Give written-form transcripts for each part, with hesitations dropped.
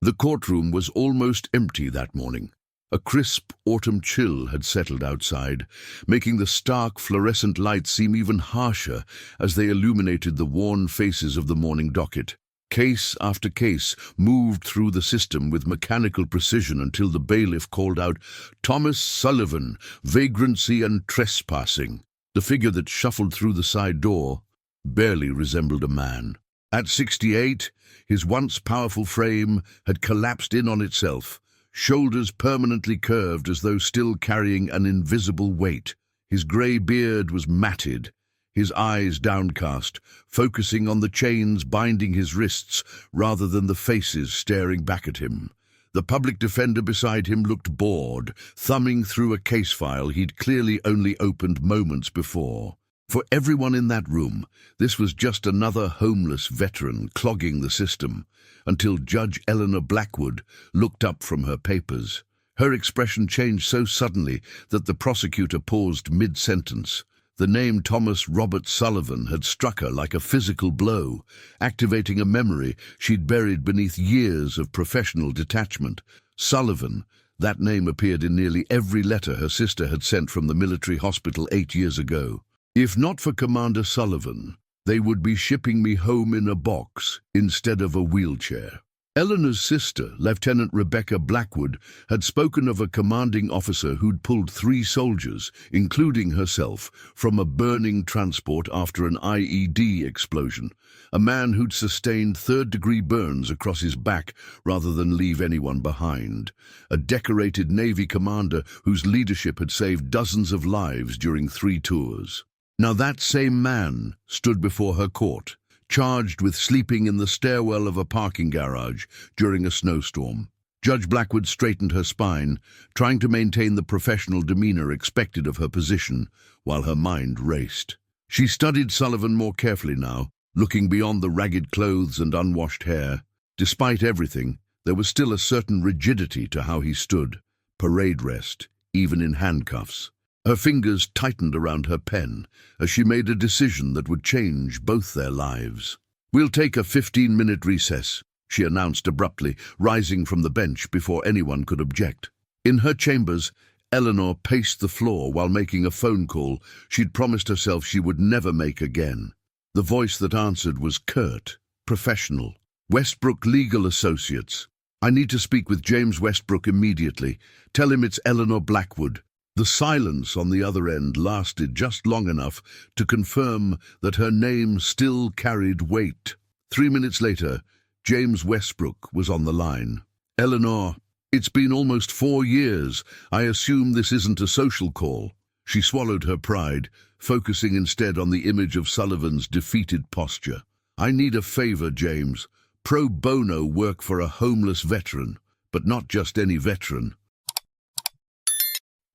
The courtroom was almost empty that morning. A crisp autumn chill had settled outside, making the stark fluorescent lights seem even harsher as they illuminated the worn faces of the morning docket. Case after case moved through the system with mechanical precision until the bailiff called out, "Thomas Sullivan, vagrancy and trespassing." The figure that shuffled through the side door barely resembled a man. At 68, his once powerful frame had collapsed in on itself, shoulders permanently curved as though still carrying an invisible weight. His grey beard was matted, his eyes downcast, focusing on the chains binding his wrists rather than the faces staring back at him. The public defender beside him looked bored, thumbing through a case file he'd clearly only opened moments before. For everyone in that room, this was just another homeless veteran clogging the system, until Judge Eleanor Blackwood looked up from her papers. Her expression changed so suddenly that the prosecutor paused mid-sentence. The name Thomas Robert Sullivan had struck her like a physical blow, activating a memory she'd buried beneath years of professional detachment. Sullivan, that name appeared in nearly every letter her sister had sent from the military hospital 8 years ago. If not for Commander Sullivan, they would be shipping me home in a box instead of a wheelchair. Eleanor's sister, Lieutenant Rebecca Blackwood, had spoken of a commanding officer who'd pulled 3 soldiers, including herself, from a burning transport after an IED explosion, a man who'd sustained third-degree burns across his back rather than leave anyone behind, a decorated Navy commander whose leadership had saved dozens of lives during 3 tours. Now that same man stood before her court, charged with sleeping in the stairwell of a parking garage during a snowstorm. Judge Blackwood straightened her spine, trying to maintain the professional demeanor expected of her position, while her mind raced. She studied Sullivan more carefully now, looking beyond the ragged clothes and unwashed hair. Despite everything, there was still a certain rigidity to how he stood, parade rest, even in handcuffs. Her fingers tightened around her pen as she made a decision that would change both their lives. "We'll take a 15-minute recess," she announced abruptly, rising from the bench before anyone could object. In her chambers, Eleanor paced the floor while making a phone call she'd promised herself she would never make again. The voice that answered was curt, professional. "Westbrook Legal Associates. I need to speak with James Westbrook immediately. Tell him it's Eleanor Blackwood." The silence on the other end lasted just long enough to confirm that her name still carried weight. 3 minutes later, James Westbrook was on the line. "Eleanor, it's been almost 4 years. I assume this isn't a social call." She swallowed her pride, focusing instead on the image of Sullivan's defeated posture. "I need a favor, James. Pro bono work for a homeless veteran, but not just any veteran."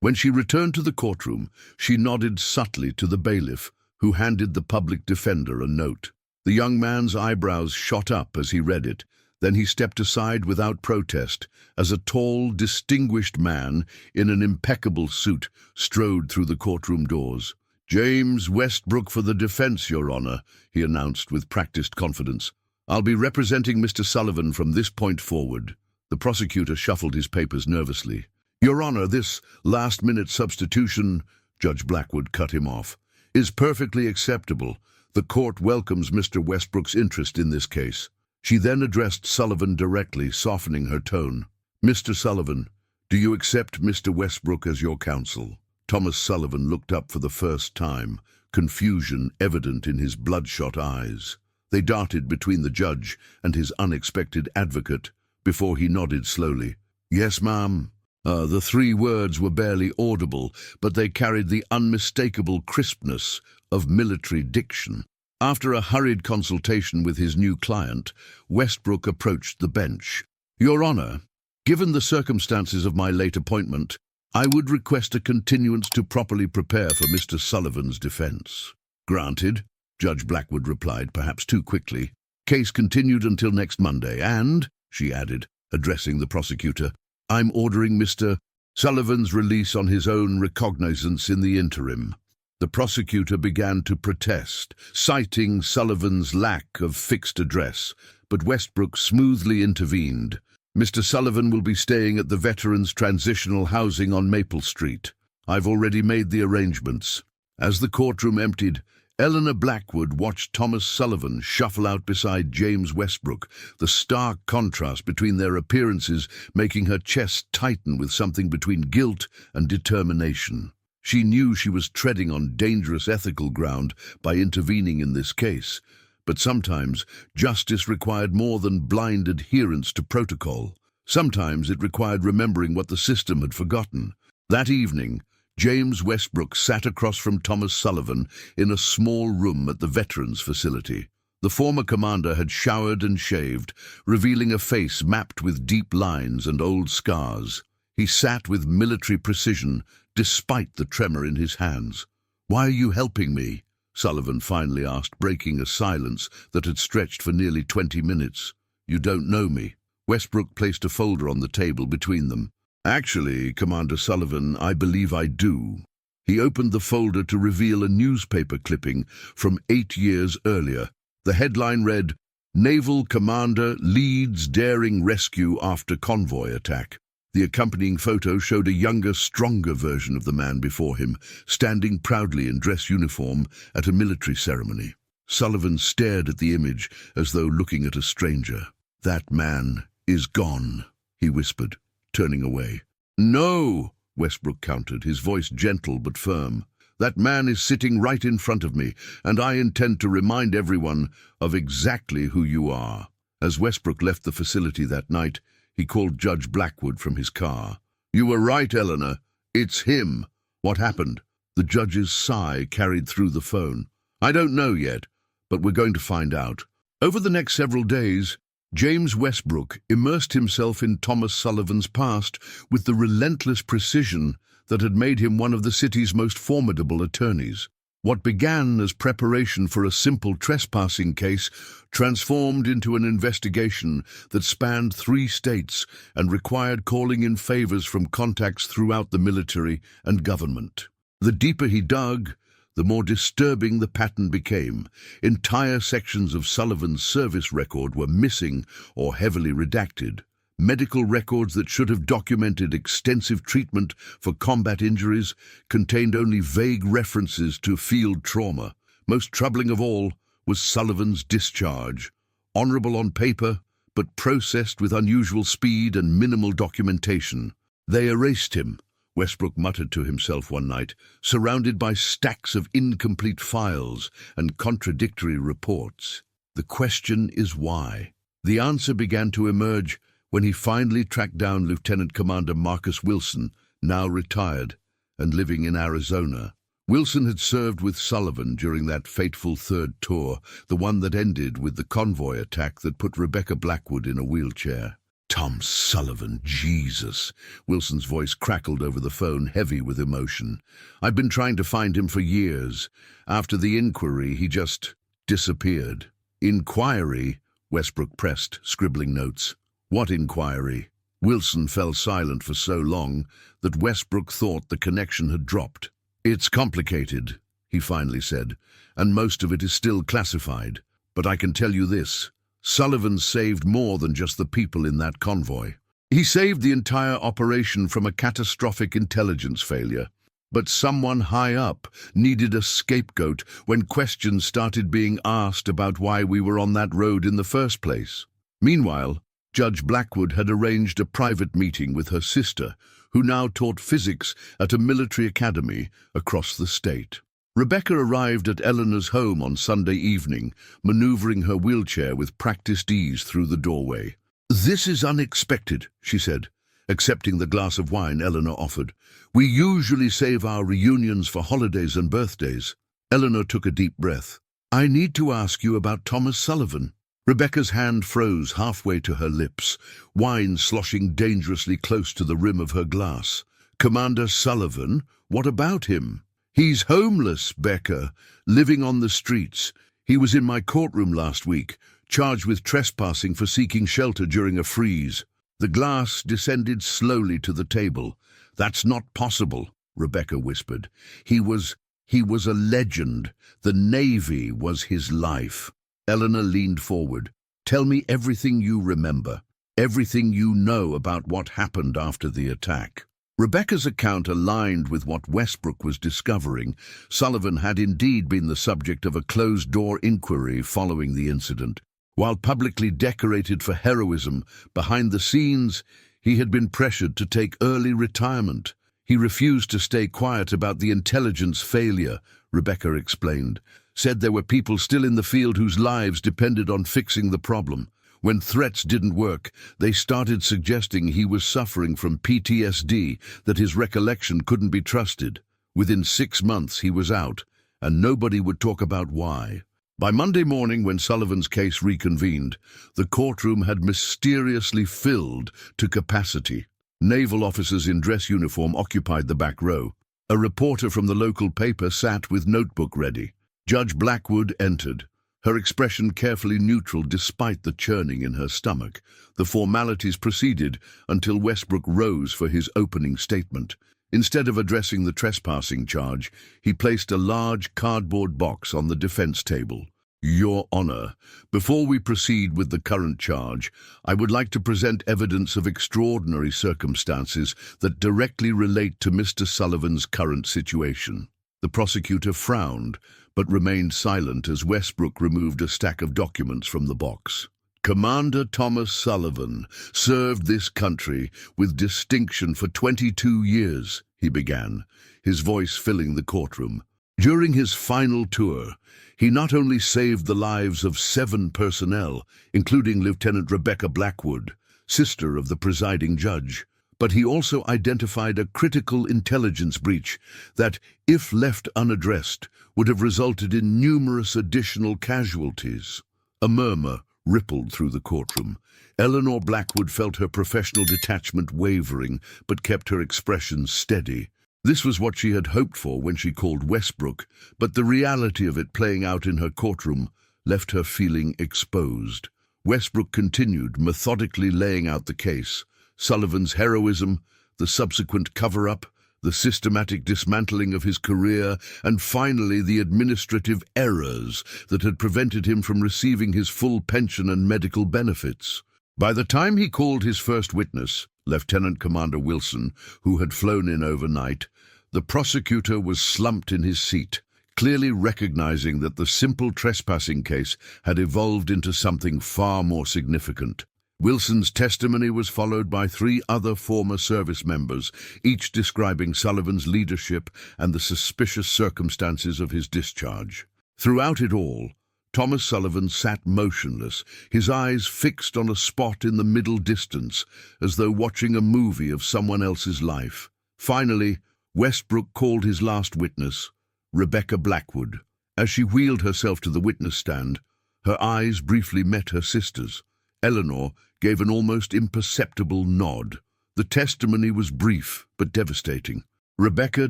When she returned to the courtroom, she nodded subtly to the bailiff, who handed the public defender a note. The young man's eyebrows shot up as he read it. Then he stepped aside without protest as a tall, distinguished man in an impeccable suit strode through the courtroom doors. "James Westbrook for the defense, Your Honor," he announced with practiced confidence. "I'll be representing Mr. Sullivan from this point forward." The prosecutor shuffled his papers nervously. "Your Honor, this last-minute substitution," Judge Blackwood cut him off, "is perfectly acceptable. The court welcomes Mr. Westbrook's interest in this case." She then addressed Sullivan directly, softening her tone. "Mr. Sullivan, do you accept Mr. Westbrook as your counsel?" Thomas Sullivan looked up for the first time, confusion evident in his bloodshot eyes. They darted between the judge and his unexpected advocate before he nodded slowly. "Yes, ma'am." The 3 words were barely audible, but they carried the unmistakable crispness of military diction. After a hurried consultation with his new client, Westbrook approached the bench. "Your Honor, given the circumstances of my late appointment, I would request a continuance to properly prepare for Mr. Sullivan's defense." "Granted," Judge Blackwood replied, perhaps too quickly. "Case continued until next Monday, and," she added, addressing the prosecutor, "I'm ordering Mr. Sullivan's release on his own recognizance in the interim." The prosecutor began to protest, citing Sullivan's lack of fixed address, but Westbrook smoothly intervened. Mr. Sullivan will be staying at the Veterans Transitional Housing on Maple Street. I've already made the arrangements." As the courtroom emptied, Eleanor Blackwood watched Thomas Sullivan shuffle out beside James Westbrook, the stark contrast between their appearances making her chest tighten with something between guilt and determination. She knew she was treading on dangerous ethical ground by intervening in this case, but sometimes justice required more than blind adherence to protocol. Sometimes it required remembering what the system had forgotten. That evening, James Westbrook sat across from Thomas Sullivan in a small room at the Veterans Facility. The former commander had showered and shaved, revealing a face mapped with deep lines and old scars. He sat with military precision, despite the tremor in his hands. "Why are you helping me?" Sullivan finally asked, breaking a silence that had stretched for nearly 20 minutes. "You don't know me." Westbrook placed a folder on the table between them. "Actually, Commander Sullivan, I believe I do." He opened the folder to reveal a newspaper clipping from 8 years earlier. The headline read, "Naval Commander Leads Daring Rescue After Convoy Attack." The accompanying photo showed a younger, stronger version of the man before him, standing proudly in dress uniform at a military ceremony. Sullivan stared at the image as though looking at a stranger. "That man is gone," he whispered, turning away. "No," Westbrook countered, his voice gentle but firm. "That man is sitting right in front of me, and I intend to remind everyone of exactly who you are." As Westbrook left the facility that night, he called Judge Blackwood from his car. "You were right, Eleanor. It's him. What happened?" The judge's sigh carried through the phone. "I don't know yet, but we're going to find out." Over the next several days, James Westbrook immersed himself in Thomas Sullivan's past with the relentless precision that had made him one of the city's most formidable attorneys. What began as preparation for a simple trespassing case transformed into an investigation that spanned 3 states and required calling in favors from contacts throughout the military and government. The deeper he dug, the more disturbing the pattern became. Entire sections of Sullivan's service record were missing or heavily redacted. Medical records that should have documented extensive treatment for combat injuries contained only vague references to field trauma. Most troubling of all was Sullivan's discharge. Honorable on paper, but processed with unusual speed and minimal documentation. "They erased him," Westbrook muttered to himself one night, surrounded by stacks of incomplete files and contradictory reports. The question is why? The answer began to emerge when he finally tracked down Lieutenant Commander Marcus Wilson, now retired and living in Arizona. Wilson had served with Sullivan during that fateful third tour, the one that ended with the convoy attack that put Rebecca Blackwood in a wheelchair. "Tom Sullivan, Jesus!" Wilson's voice crackled over the phone, heavy with emotion. "I've been trying to find him for years. After the inquiry, he just disappeared." "Inquiry?" Westbrook pressed, scribbling notes. "What inquiry?" Wilson fell silent for so long that Westbrook thought the connection had dropped. "It's complicated," he finally said, "and most of it is still classified. But I can tell you this. Sullivan saved more than just the people in that convoy. He saved the entire operation from a catastrophic intelligence failure. But someone high up needed a scapegoat when questions started being asked about why we were on that road in the first place. Meanwhile, Judge Blackwood had arranged a private meeting with her sister, who now taught physics at a military academy across the state. Rebecca arrived at Eleanor's home on Sunday evening, maneuvering her wheelchair with practiced ease through the doorway. "This is unexpected," she said, accepting the glass of wine Eleanor offered. "We usually save our reunions for holidays and birthdays." Eleanor took a deep breath. "I need to ask you about Thomas Sullivan." Rebecca's hand froze halfway to her lips, wine sloshing dangerously close to the rim of her glass. "Commander Sullivan? What about him?" "He's homeless, Becca, living on the streets. He was in my courtroom last week, charged with trespassing for seeking shelter during a freeze." The glass descended slowly to the table. "That's not possible," Rebecca whispered. He was a legend. The Navy was his life." Eleanor leaned forward. "Tell me everything you remember." everything you know about what happened after the attack." Rebecca's account aligned with what Westbrook was discovering. Sullivan had indeed been the subject of a closed-door inquiry following the incident. While publicly decorated for heroism, behind the scenes, he had been pressured to take early retirement. He refused to stay quiet about the intelligence failure, Rebecca explained, said there were people still in the field whose lives depended on fixing the problem. When threats didn't work, they started suggesting he was suffering from PTSD, that his recollection couldn't be trusted. Within 6 months he was out, and nobody would talk about why. By Monday morning, when Sullivan's case reconvened, the courtroom had mysteriously filled to capacity. Naval officers in dress uniform occupied the back row. A reporter from the local paper sat with notebook ready. Judge Blackwood entered, her expression carefully neutral despite the churning in her stomach. The formalities proceeded until Westbrook rose for his opening statement. Instead of addressing the trespassing charge, he placed a large cardboard box on the defense table. "Your Honor, before we proceed with the current charge, I would like to present evidence of extraordinary circumstances that directly relate to Mr. Sullivan's current situation." The prosecutor frowned, but remained silent as Westbrook removed a stack of documents from the box. "Commander Thomas Sullivan served this country with distinction for 22 years, he began, his voice filling the courtroom. During his final tour, he not only saved the lives of 7 personnel, including Lieutenant Rebecca Blackwood, sister of the presiding judge, but he also identified a critical intelligence breach that, if left unaddressed, would have resulted in numerous additional casualties. A murmur rippled through the courtroom. Eleanor Blackwood felt her professional detachment wavering, but kept her expression steady. This was what she had hoped for when she called Westbrook, but the reality of it playing out in her courtroom left her feeling exposed. Westbrook continued, methodically laying out the case. Sullivan's heroism, the subsequent cover-up, the systematic dismantling of his career, and finally the administrative errors that had prevented him from receiving his full pension and medical benefits. By the time he called his first witness, Lieutenant Commander Wilson, who had flown in overnight, the prosecutor was slumped in his seat, clearly recognizing that the simple trespassing case had evolved into something far more significant. Wilson's testimony was followed by 3 other former service members, each describing Sullivan's leadership and the suspicious circumstances of his discharge. Throughout it all, Thomas Sullivan sat motionless, his eyes fixed on a spot in the middle distance, as though watching a movie of someone else's life. Finally, Westbrook called his last witness, Rebecca Blackwood. As she wheeled herself to the witness stand, her eyes briefly met her sister's. Eleanor gave an almost imperceptible nod. The testimony was brief but devastating. Rebecca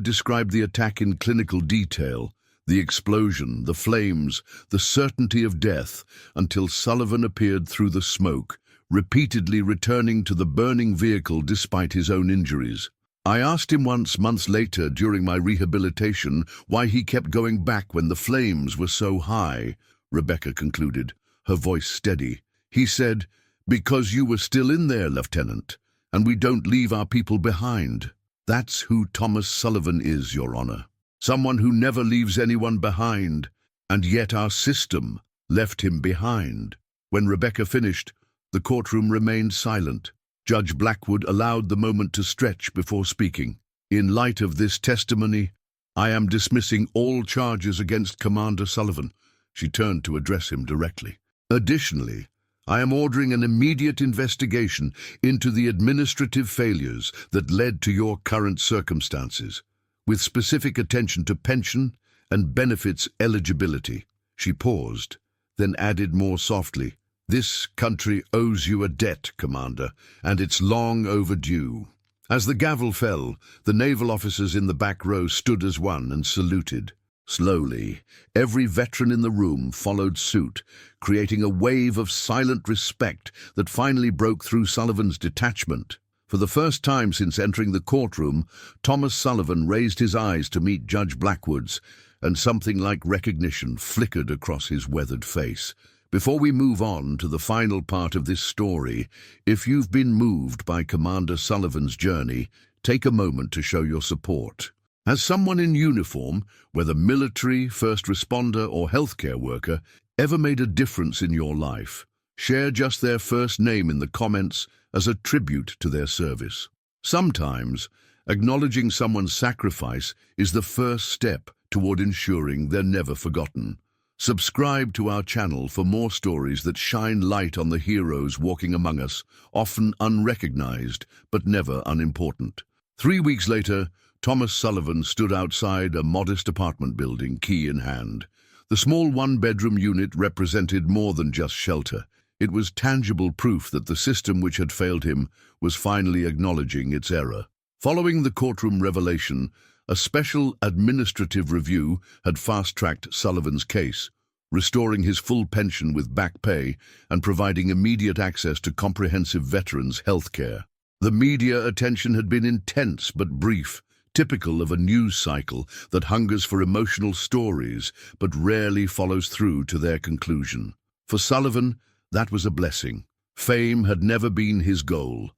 described the attack in clinical detail, the explosion, the flames, the certainty of death, until Sullivan appeared through the smoke, repeatedly returning to the burning vehicle despite his own injuries. "I asked him once, months later, during my rehabilitation, why he kept going back when the flames were so high," Rebecca concluded, her voice steady. "He said, 'Because you were still in there, Lieutenant, and we don't leave our people behind.' That's who Thomas Sullivan is, Your Honor. Someone who never leaves anyone behind, and yet our system left him behind." When Rebecca finished, the courtroom remained silent. Judge Blackwood allowed the moment to stretch before speaking. "In light of this testimony, I am dismissing all charges against Commander Sullivan." She turned to address him directly. "Additionally, I am ordering an immediate investigation into the administrative failures that led to your current circumstances, with specific attention to pension and benefits eligibility." She paused, then added more softly, "This country owes you a debt, Commander, and it's long overdue." As the gavel fell, the naval officers in the back row stood as one and saluted. Slowly, every veteran in the room followed suit, creating a wave of silent respect that finally broke through Sullivan's detachment. For the first time since entering the courtroom, Thomas Sullivan raised his eyes to meet Judge Blackwood's, and something like recognition flickered across his weathered face. Before we move on to the final part of this story, if you've been moved by Commander Sullivan's journey, take a moment to show your support. Has someone in uniform, whether military, first responder, or healthcare worker, ever made a difference in your life? Share just their first name in the comments as a tribute to their service. Sometimes, acknowledging someone's sacrifice is the first step toward ensuring they're never forgotten. Subscribe to our channel for more stories that shine light on the heroes walking among us, often unrecognized but never unimportant. 3 weeks later, Thomas Sullivan stood outside a modest apartment building, key in hand. The small one-bedroom unit represented more than just shelter. It was tangible proof that the system which had failed him was finally acknowledging its error. Following the courtroom revelation, a special administrative review had fast-tracked Sullivan's case, restoring his full pension with back pay and providing immediate access to comprehensive veterans' health care. The media attention had been intense but brief, typical of a news cycle that hungers for emotional stories but rarely follows through to their conclusion. For Sullivan, that was a blessing. Fame had never been his goal.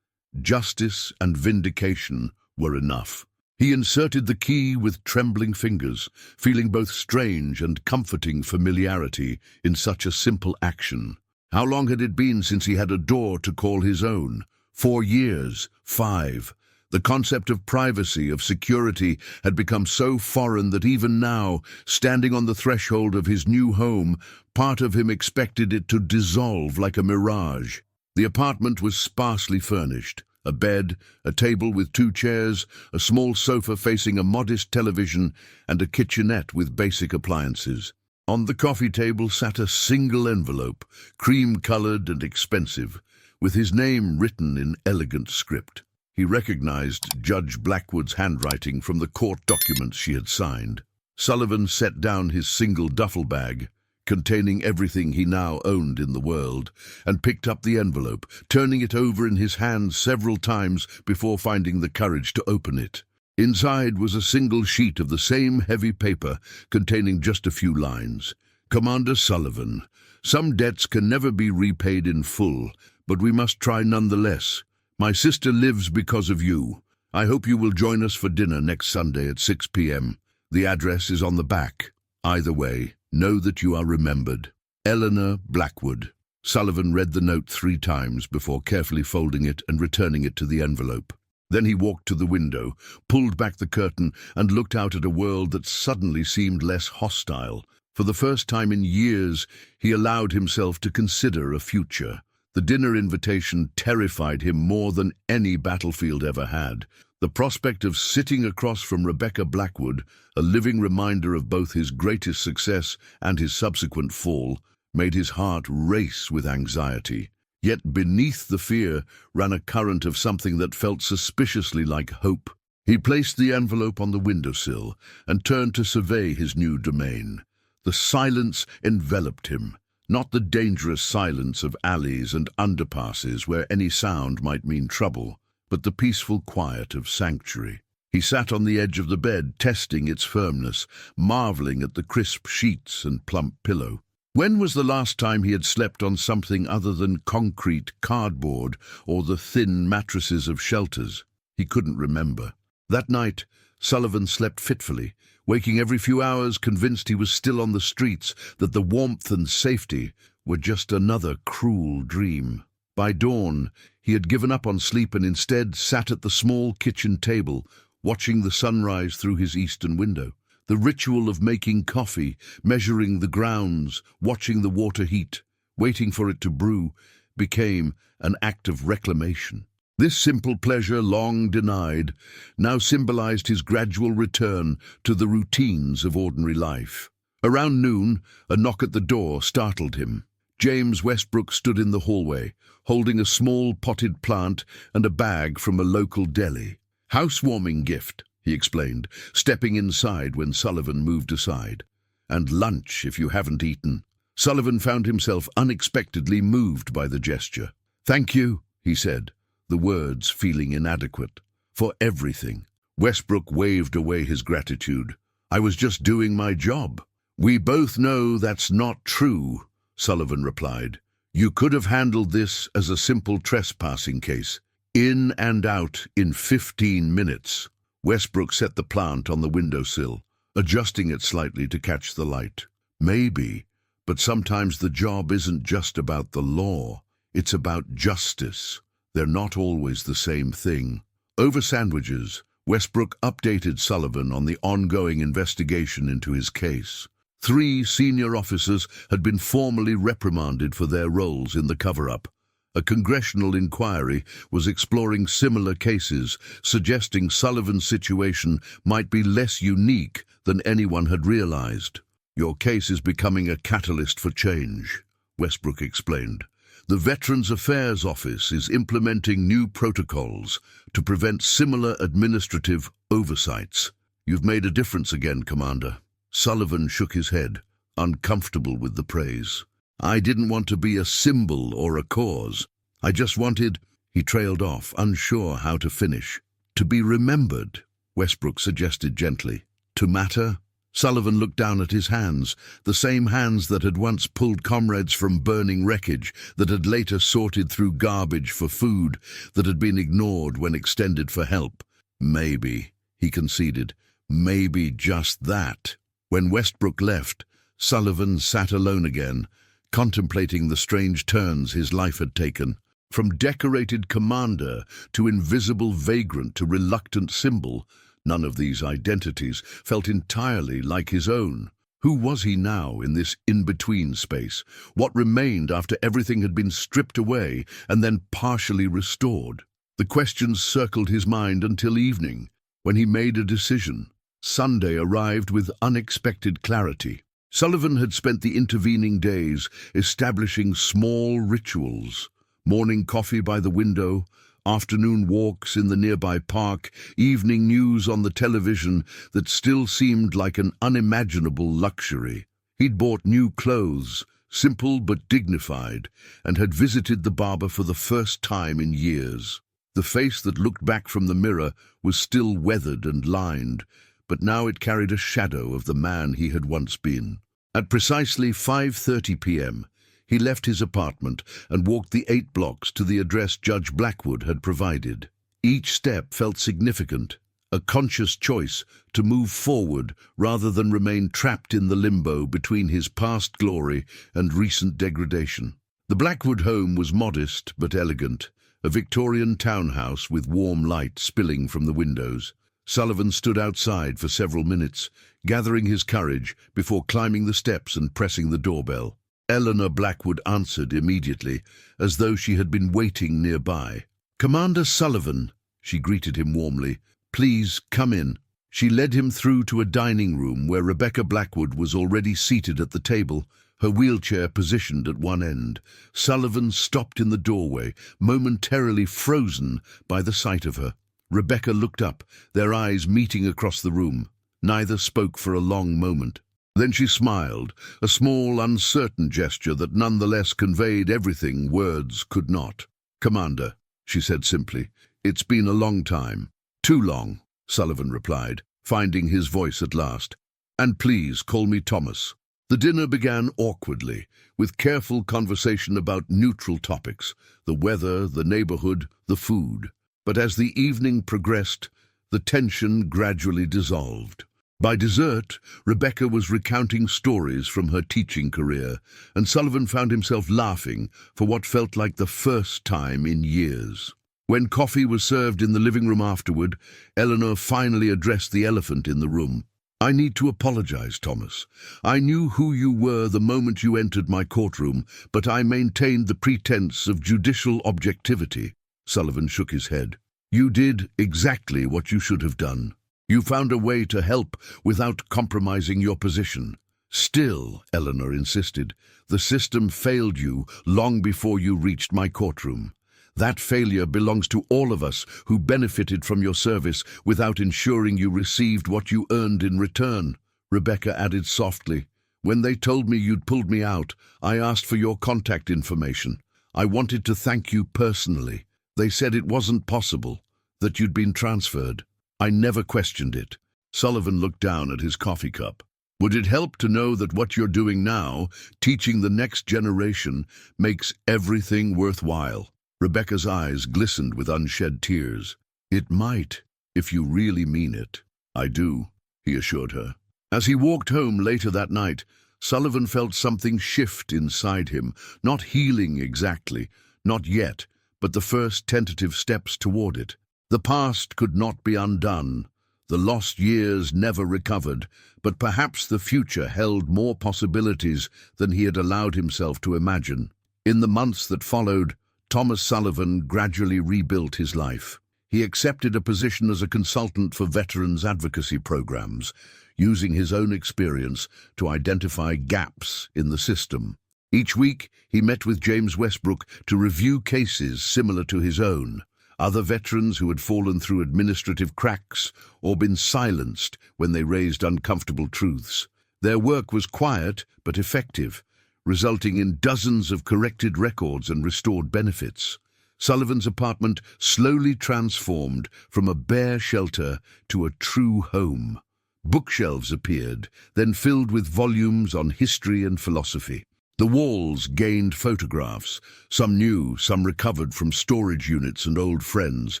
Justice and vindication were enough. He inserted the key with trembling fingers, feeling both strange and comforting familiarity in such a simple action. How long had it been since he had a door to call his own? 4 years, 5. The concept of privacy, of security, had become so foreign that even now, standing on the threshold of his new home, part of him expected it to dissolve like a mirage. The apartment was sparsely furnished. A bed, a table with 2 chairs, a small sofa facing a modest television, and a kitchenette with basic appliances. On the coffee table sat a single envelope, cream-colored and expensive, with his name written in elegant script. He recognized Judge Blackwood's handwriting from the court documents she had signed. Sullivan set down his single duffel bag, containing everything he now owned in the world, and picked up the envelope, turning it over in his hand several times before finding the courage to open it. Inside was a single sheet of the same heavy paper, containing just a few lines. Commander Sullivan, some debts can never be repaid in full, but we must try nonetheless. My sister lives because of you. I hope you will join us for dinner next Sunday at 6 p.m. The address is on the back. Either way, know that you are remembered. Eleanor Blackwood. Sullivan read the note 3 times before carefully folding it and returning it to the envelope. Then he walked to the window, pulled back the curtain, and looked out at a world that suddenly seemed less hostile. For the first time in years, he allowed himself to consider a future. The dinner invitation terrified him more than any battlefield ever had. The prospect of sitting across from Rebecca Blackwood, a living reminder of both his greatest success and his subsequent fall, made his heart race with anxiety. Yet beneath the fear ran a current of something that felt suspiciously like hope. He placed the envelope on the windowsill and turned to survey his new domain. The silence enveloped him, not the dangerous silence of alleys and underpasses where any sound might mean trouble, but the peaceful quiet of sanctuary. He sat on the edge of the bed, testing its firmness, marveling at the crisp sheets and plump pillow. When was the last time he had slept on something other than concrete, cardboard, or the thin mattresses of shelters? He couldn't remember. That night, Sullivan slept fitfully, waking every few hours, convinced he was still on the streets, that the warmth and safety were just another cruel dream. By dawn, he had given up on sleep and instead sat at the small kitchen table, watching the sunrise through his eastern window. The ritual of making coffee, measuring the grounds, watching the water heat, waiting for it to brew, became an act of reclamation. This simple pleasure, long denied, now symbolized his gradual return to the routines of ordinary life. Around noon, a knock at the door startled him. James Westbrook stood in the hallway, holding a small potted plant and a bag from a local deli. "Housewarming gift," he explained, stepping inside when Sullivan moved aside. "And lunch if you haven't eaten." Sullivan found himself unexpectedly moved by the gesture. "Thank you," he said, the words feeling inadequate. "For everything." Westbrook waved away his gratitude. "I was just doing my job." "We both know that's not true," Sullivan replied. "You could have handled this as a simple trespassing case. In and out in 15 minutes. Westbrook set the plant on the windowsill, adjusting it slightly to catch the light. Maybe, but sometimes the job isn't just about the law. It's about justice. They're not always the same thing." Over sandwiches, Westbrook updated Sullivan on the ongoing investigation into his case. 3 senior officers had been formally reprimanded for their roles in the cover-up. A congressional inquiry was exploring similar cases, suggesting Sullivan's situation might be less unique than anyone had realized. "Your case is becoming a catalyst for change," Westbrook explained. "The Veterans Affairs Office is implementing new protocols to prevent similar administrative oversights. You've made a difference again, Commander." Sullivan shook his head, uncomfortable with the praise. "I didn't want to be a symbol or a cause. I just wanted—" He trailed off, unsure how to finish. "To be remembered," Westbrook suggested gently. "To matter?" Sullivan looked down at his hands, the same hands that had once pulled comrades from burning wreckage, that had later sorted through garbage for food, that had been ignored when extended for help. "Maybe," he conceded. "Maybe just that." When Westbrook left, Sullivan sat alone again, contemplating the strange turns his life had taken. From decorated commander to invisible vagrant to reluctant symbol, none of these identities felt entirely like his own. Who was he now in this in-between space? What remained after everything had been stripped away and then partially restored? The questions circled his mind until evening, when he made a decision. Sunday arrived with unexpected clarity. Sullivan had spent the intervening days establishing small rituals: morning coffee by the window, afternoon walks in the nearby park, evening news on the television that still seemed like an unimaginable luxury. He'd bought new clothes, simple but dignified, and had visited the barber for the first time in years. The face that looked back from the mirror was still weathered and lined, but now it carried a shadow of the man he had once been. At precisely 5:30 p.m., he left his apartment and walked the 8 blocks to the address Judge Blackwood had provided. Each step felt significant, a conscious choice to move forward rather than remain trapped in the limbo between his past glory and recent degradation. The Blackwood home was modest but elegant, a Victorian townhouse with warm light spilling from the windows. Sullivan stood outside for several minutes, gathering his courage before climbing the steps and pressing the doorbell. Eleanor Blackwood answered immediately, as though she had been waiting nearby. "Commander Sullivan," she greeted him warmly. "Please come in." She led him through to a dining room where Rebecca Blackwood was already seated at the table, her wheelchair positioned at one end. Sullivan stopped in the doorway, momentarily frozen by the sight of her. Rebecca looked up, their eyes meeting across the room. Neither spoke for a long moment. Then she smiled, a small, uncertain gesture that nonetheless conveyed everything words could not. "Commander," she said simply, "it's been a long time." "Too long," Sullivan replied, finding his voice at last. "And please call me Thomas." The dinner began awkwardly, with careful conversation about neutral topics: the weather, the neighborhood, the food. But as the evening progressed, the tension gradually dissolved. By dessert, Rebecca was recounting stories from her teaching career, and Sullivan found himself laughing for what felt like the first time in years. When coffee was served in the living room afterward, Eleanor finally addressed the elephant in the room. "I need to apologize, Thomas. I knew who you were the moment you entered my courtroom, but I maintained the pretense of judicial objectivity." Sullivan shook his head. "You did exactly what you should have done. You found a way to help without compromising your position." "Still," Eleanor insisted, "the system failed you long before you reached my courtroom. That failure belongs to all of us who benefited from your service without ensuring you received what you earned in return." Rebecca added softly, "When they told me you'd pulled me out, I asked for your contact information. I wanted to thank you personally. They said it wasn't possible, that you'd been transferred. I never questioned it." Sullivan looked down at his coffee cup. Would it help to know that what you're doing now, teaching the next generation, makes everything worthwhile? Rebecca's eyes glistened with unshed tears. It might, if you really mean it. I do, he assured her. As he walked home later that night, Sullivan felt something shift inside him, not healing exactly, not yet, but the first tentative steps toward it. The past could not be undone. The lost years never recovered, but perhaps the future held more possibilities than he had allowed himself to imagine. In the months that followed, Thomas Sullivan gradually rebuilt his life. He accepted a position as a consultant for veterans advocacy programs, using his own experience to identify gaps in the system. Each week, he met with James Westbrook to review cases similar to his own. Other veterans who had fallen through administrative cracks or been silenced when they raised uncomfortable truths. Their work was quiet but effective, resulting in dozens of corrected records and restored benefits. Sullivan's apartment slowly transformed from a bare shelter to a true home. Bookshelves appeared, then filled with volumes on history and philosophy. The walls gained photographs, some new, some recovered from storage units and old friends,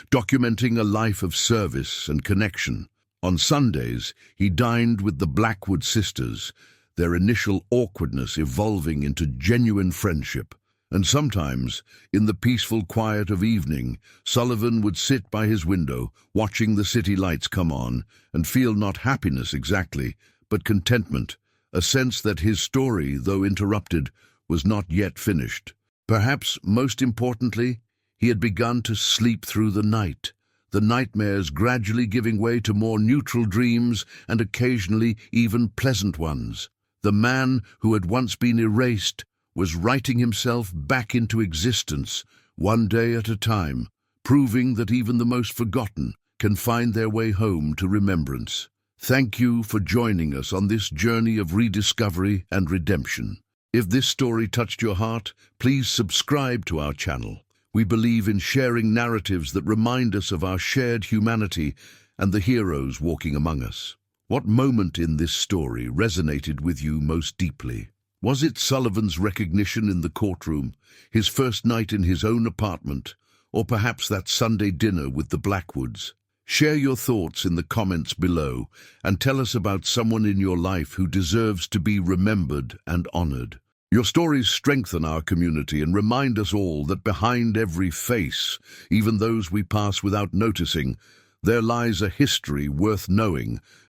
documenting a life of service and connection. On Sundays, he dined with the Blackwood sisters, their initial awkwardness evolving into genuine friendship. And sometimes, in the peaceful quiet of evening, Sullivan would sit by his window, watching the city lights come on, and feel not happiness exactly, but contentment, a sense that his story, though interrupted, was not yet finished. Perhaps most importantly, he had begun to sleep through the night, the nightmares gradually giving way to more neutral dreams and occasionally even pleasant ones. The man who had once been erased was writing himself back into existence, one day at a time, proving that even the most forgotten can find their way home to remembrance. Thank you for joining us on this journey of rediscovery and redemption. If this story touched your heart, please subscribe to our channel. We believe in sharing narratives that remind us of our shared humanity and the heroes walking among us. What moment in this story resonated with you most deeply? Was it Sullivan's recognition in the courtroom, his first night in his own apartment, or perhaps that Sunday dinner with the Blackwoods? Share your thoughts in the comments below and tell us about someone in your life who deserves to be remembered and honored. Your stories strengthen our community and remind us all that behind every face, even those we pass without noticing, there lies a history worth knowing